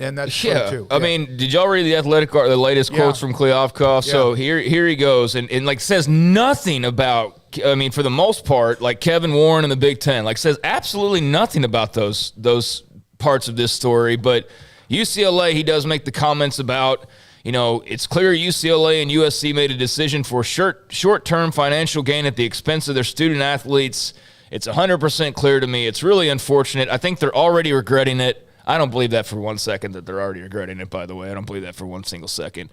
And that's true, too. I mean, did y'all read the latest quotes from Kliavoff? Yeah. So here he goes, and like says nothing about, I mean, for the most part, like Kevin Warren and the Big Ten, like says absolutely nothing about those parts of this story. But UCLA, he does make the comments about, it's clear UCLA and USC made a decision for short-term financial gain at the expense of their student athletes. It's 100% clear to me. It's really unfortunate. I think they're already regretting it. I don't believe that for 1 second that they're already regretting it, by the way. I don't believe that for one single second.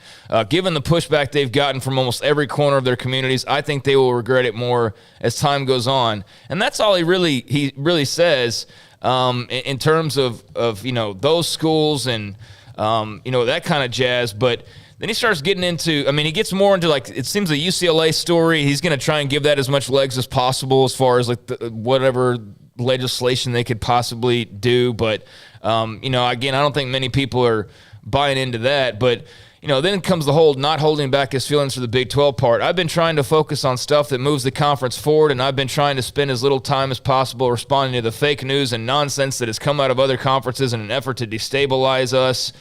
Given the pushback they've gotten from almost every corner of their communities, I think they will regret it more as time goes on. And that's all he really says in terms of those schools and that kind of jazz. But then he starts getting into, he gets more into, like, it seems the UCLA story. He's going to try and give that as much legs as possible as far as, like, whatever legislation they could possibly do. But, again, I don't think many people are buying into that. But, then comes the whole not holding back his feelings for the Big 12 part. I've been trying to focus on stuff that moves the conference forward, and I've been trying to spend as little time as possible responding to the fake news and nonsense that has come out of other conferences in an effort to destabilize us.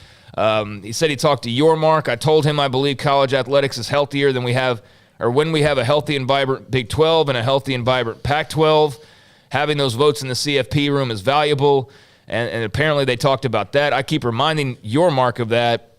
He said he talked to Yormark. I told him I believe college athletics is healthier than when we have a healthy and vibrant Big 12 and a healthy and vibrant Pac-12. Having those votes in the CFP room is valuable, and apparently they talked about that. I keep reminding Yormark of that,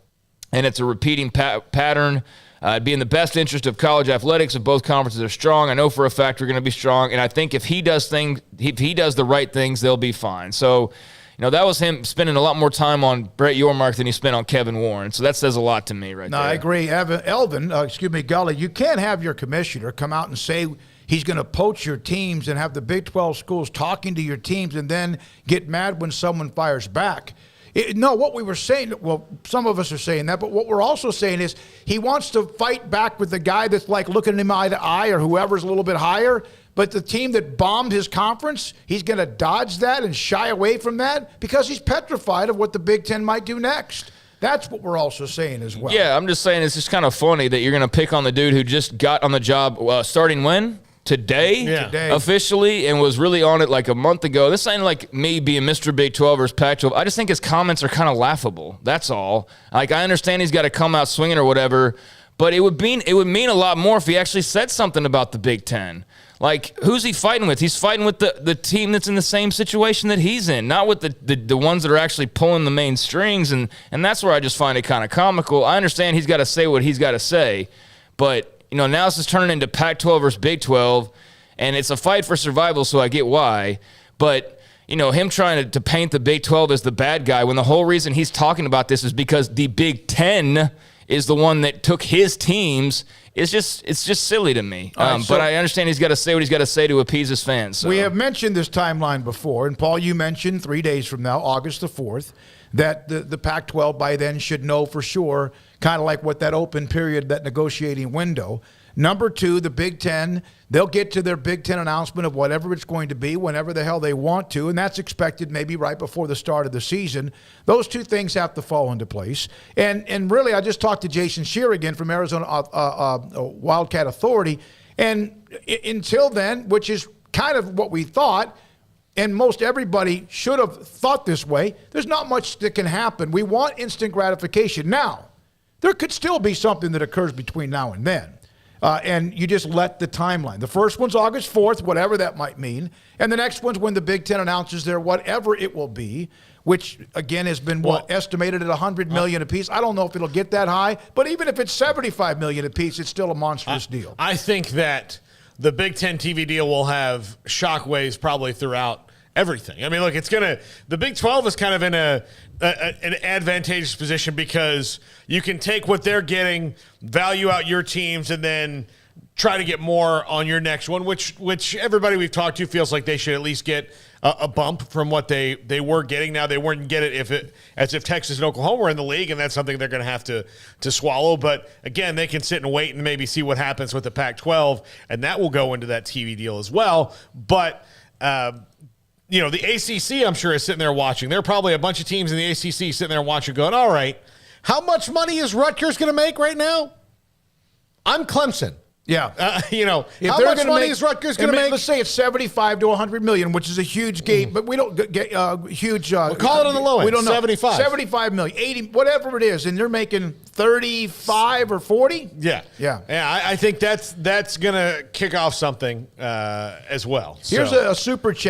and it's a repeating pattern. It'd be in the best interest of college athletics if both conferences are strong. I know for a fact we're going to be strong, and I think if he does the right things, they'll be fine. So, that was him spending a lot more time on Brett Yormark than he spent on Kevin Warren. So that says a lot to me there. I agree. Gully, you can't have your commissioner come out and say he's going to poach your teams and have the Big 12 schools talking to your teams and then get mad when someone fires back. What we were saying, well, some of us are saying that, but what we're also saying is he wants to fight back with the guy that's like looking him eye to eye or whoever's a little bit higher. But the team that bombed his conference, he's going to dodge that and shy away from that because he's petrified of what the Big Ten might do next. That's what we're also saying as well. Yeah, I'm just saying it's just kind of funny that you're going to pick on the dude who just got on the job starting when? Today, officially, and was really on it like a month ago. This ain't like me being Mr. Big 12 versus Pac-12. I just think his comments are kind of laughable. That's all. Like, I understand he's got to come out swinging or whatever, but it would mean a lot more if he actually said something about the Big Ten. Like, who's he fighting with? He's fighting with the team that's in the same situation that he's in, not with the ones that are actually pulling the main strings, and that's where I just find it kind of comical. I understand he's got to say what he's got to say, but now this is turning into Pac-12 versus Big 12, and it's a fight for survival, so I get why. But, him trying to paint the Big 12 as the bad guy when the whole reason he's talking about this is because the Big 10 is the one that took his teams. It's just silly to me. But I understand he's got to say what he's got to say to appease his fans. So. We have mentioned this timeline before, and Paul, you mentioned 3 days from now, August the 4th, that the Pac-12 by then should know for sure, kind of like what that open period, that negotiating window. Number two, the Big Ten, they'll get to their Big Ten announcement of whatever it's going to be whenever the hell they want to, and that's expected maybe right before the start of the season. Those two things have to fall into place. And really, I just talked to Jason Scheer again from Arizona Wildcat Authority, and until then, which is kind of what we thought, and most everybody should have thought this way, there's not much that can happen. We want instant gratification. Now, there could still be something that occurs between now and then. And you just let the timeline. The first one's August 4th, whatever that might mean. And the next one's when the Big Ten announces their whatever it will be, which, again, has been, estimated at $100 million apiece. I don't know if it'll get that high, but even if it's $75 million apiece, it's still a monstrous deal. I think that the Big Ten TV deal will have shockwaves probably throughout everything. I mean, look, the Big 12 is kind of in an advantageous position because you can take what they're getting, value out your teams, and then try to get more on your next one, which everybody we've talked to feels like they should at least get a bump from what they were getting. Now, they wouldn't get it as if Texas and Oklahoma were in the league, and that's something they're going to have to swallow. But, again, they can sit and wait and maybe see what happens with the Pac-12, and that will go into that TV deal as well. But, the ACC, I'm sure, is sitting there watching. There are probably a bunch of teams in the ACC sitting there watching going, all right, how much money is Rutgers going to make right now? I'm Clemson. Yeah. How they're much gonna money make- is Rutgers going to make? Let's say it's 75 to 100 million, which is a huge gate, but we don't get huge. Call it on the low end. We don't know. 75. 75 million, 80, whatever it is, and they're making 35 or 40. Yeah. Yeah. I think that's going to kick off something as well. Here's So. a super chat.